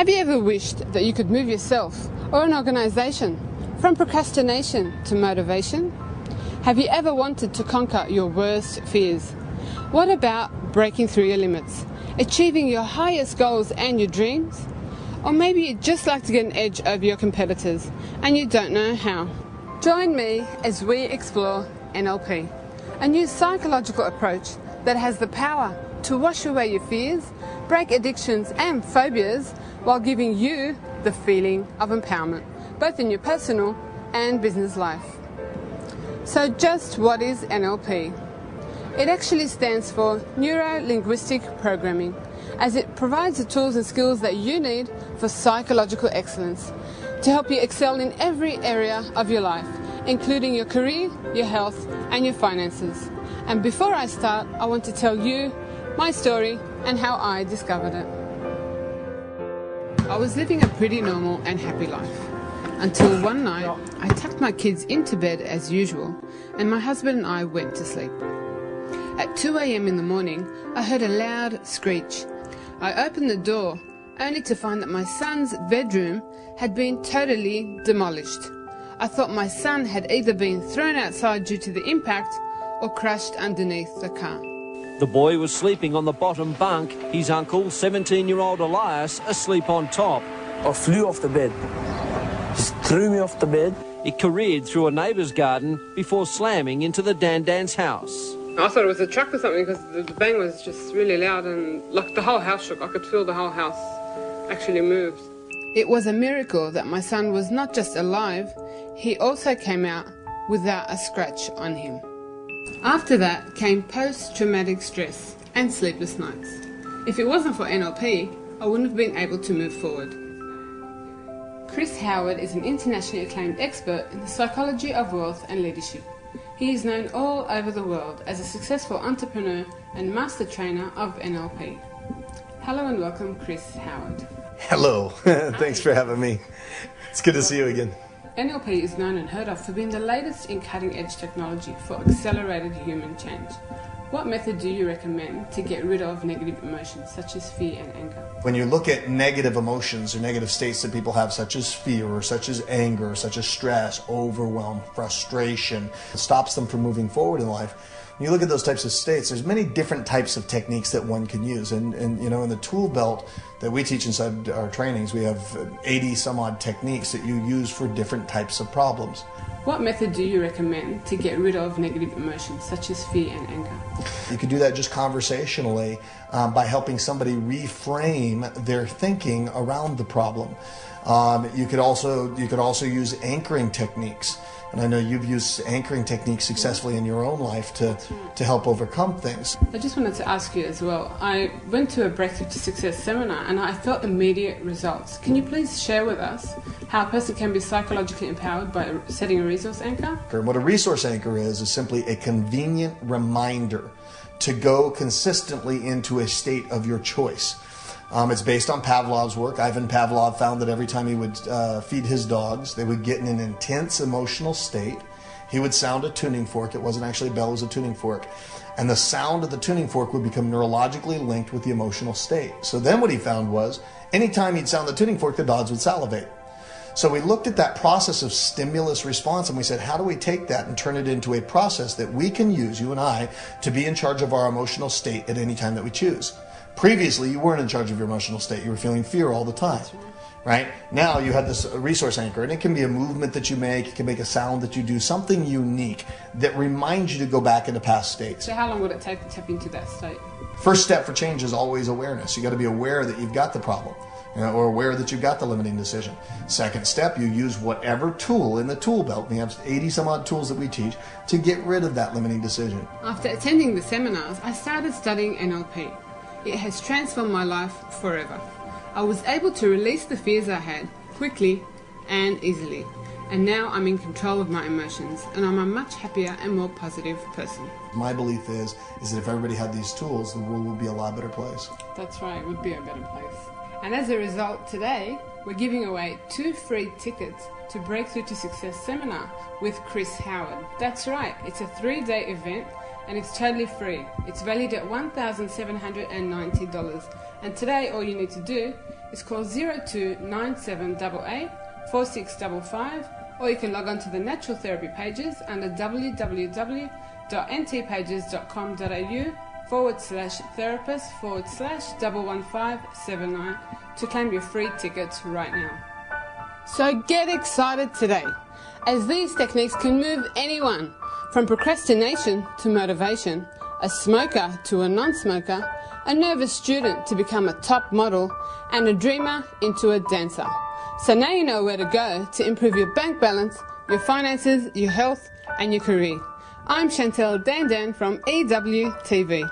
Have you ever wished that you could move yourself or an organisation from procrastination to motivation? Have you ever wanted to conquer your worst fears? What about breaking through your limits, achieving your highest goals and your dreams? Or maybe you'd just like to get an edge over your competitors and you don't know how. Join me as we explore NLP, a new psychological approach that has the power to wash away your fears, break addictions and phobias while giving you the feeling of empowerment, both in your personal and business life. So just what is NLP? It actually stands for Neuro-Linguistic Programming, as it provides the tools and skills that you need for psychological excellence to help you excel in every area of your life, including your career, your health and your finances. And before I start, I want to tell you my story and how I discovered it. I was living a pretty normal and happy life until one night I tucked my kids into bed as usual and my husband and I went to sleep. At 2 a.m. in the morning, I heard a loud screech. I opened the door only to find that my son's bedroom had been totally demolished. I thought my son had either been thrown outside due to the impact or crashed underneath the car. The boy was sleeping on the bottom bunk, his uncle, 17-year-old Elias, asleep on top. I flew off the bed. Just threw me off the bed. It careered through a neighbour's garden before slamming into the Dandan's house. I thought it was a truck or something because the bang was just really loud and like the whole house shook. I could feel the whole house actually moved. It was a miracle that my son was not just alive, he also came out without a scratch on him. After that came post-traumatic stress and sleepless nights. If it wasn't for NLP, I wouldn't have been able to move forward. Chris Howard is an internationally acclaimed expert in the psychology of wealth and leadership. He is known all over the world as a successful entrepreneur and master trainer of NLP. Hello and welcome, Chris Howard. Hello, thanks for having me. It's good to see you again. NLP is known and heard of for being the latest in cutting-edge technology for accelerated human change. What method do you recommend to get rid of negative emotions such as fear and anger? When you look at negative emotions or negative states that people have, such as fear or such as anger, such as stress, overwhelm, frustration, it stops them from moving forward in life. When you look at those types of states, there's many different types of techniques that one can use. And you know, in the tool belt that we teach inside our trainings, we have 80 some odd techniques that you use for different types of problems. What method do you recommend to get rid of negative emotions such as fear and anger? You could do that just conversationally by helping somebody reframe their thinking around the problem. You could also use anchoring techniques. And I know you've used anchoring techniques successfully in your own life to help overcome things. I just wanted to ask you as well, I went to a Breakthrough to Success seminar and I felt immediate results. Can you please share with us how a person can be psychologically empowered by setting a resource anchor? What a resource anchor is simply a convenient reminder to go consistently into a state of your choice. It's based on Pavlov's work. Ivan Pavlov found that every time he would feed his dogs, they would get in an intense emotional state. He would sound a tuning fork. It wasn't actually a bell, it was a tuning fork. And the sound of the tuning fork would become neurologically linked with the emotional state. So then what he found was, anytime he'd sound the tuning fork, the dogs would salivate. So we looked at that process of stimulus response and we said, how do we take that and turn it into a process that we can use, you and I, to be in charge of our emotional state at any time that we choose? Previously, you weren't in charge of your emotional state. You were feeling fear all the time, right? Now you have this resource anchor, and it can be a movement that you make. It can make a sound that you do, something unique that reminds you to go back into past states. So how long would it take to tap into that state? First step for change is always awareness. You got to be aware that you've got the problem, or aware that you've got the limiting decision. Second step, you use whatever tool in the tool belt. We have 80 some odd tools that we teach to get rid of that limiting decision. After attending the seminars, I started studying NLP. It has transformed my life forever. I was able to release the fears I had quickly and easily. And now I'm in control of my emotions and I'm a much happier and more positive person. My belief is that if everybody had these tools, the world would be a lot better place. That's right, it would be a better place. And as a result, today we're giving away 2 free tickets to Breakthrough to Success seminar with Chris Howard. That's right, it's a 3-day event and it's totally free. It's valued at $1,790, and today all you need to do is call 029788 4655, or you can log on to the natural therapy pages under www.ntpages.com.au/therapist/11579 to claim your free tickets right now. So get excited today, as these techniques can move anyone from procrastination to motivation, a smoker to a non-smoker, a nervous student to become a top model, and a dreamer into a dancer. So now you know where to go to improve your bank balance, your finances, your health, and your career. I'm Chantal Dandan from EWTV.